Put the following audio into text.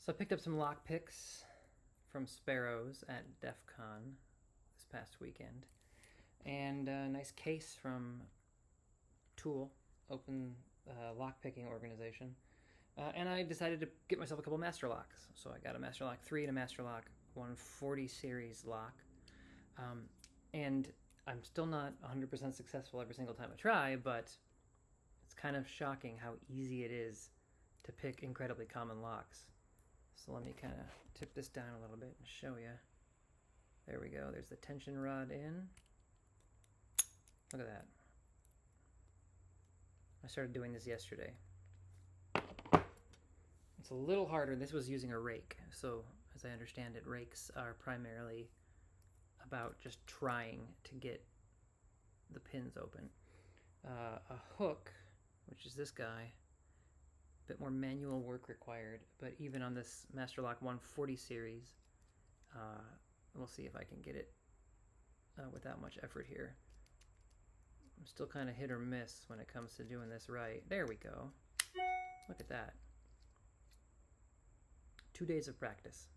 So I picked up some lock picks from Sparrows at DEF CON this past weekend, and a nice case from Tool, Open Lockpicking Organization. And I decided to get myself a couple Masterlocks. So I got a Masterlock 3 and a Masterlock 140 series lock. And I'm still not 100% successful every single time I try, but it's kind of shocking how easy it is to pick incredibly common locks. So let me kind of tip this down a little bit and show you. There we go. There's the tension rod in. Look at that. I started doing this yesterday. It's a little harder. This was using a rake. So as I understand it, rakes are primarily about just trying to get the pins open. A hook, which is this guy, a bit more manual work required, but even on this Masterlock 140 series, we'll see if I can get it without much effort here. I'm still kind of hit or miss when it comes to doing this right. There we go. Look at that. 2 days of practice.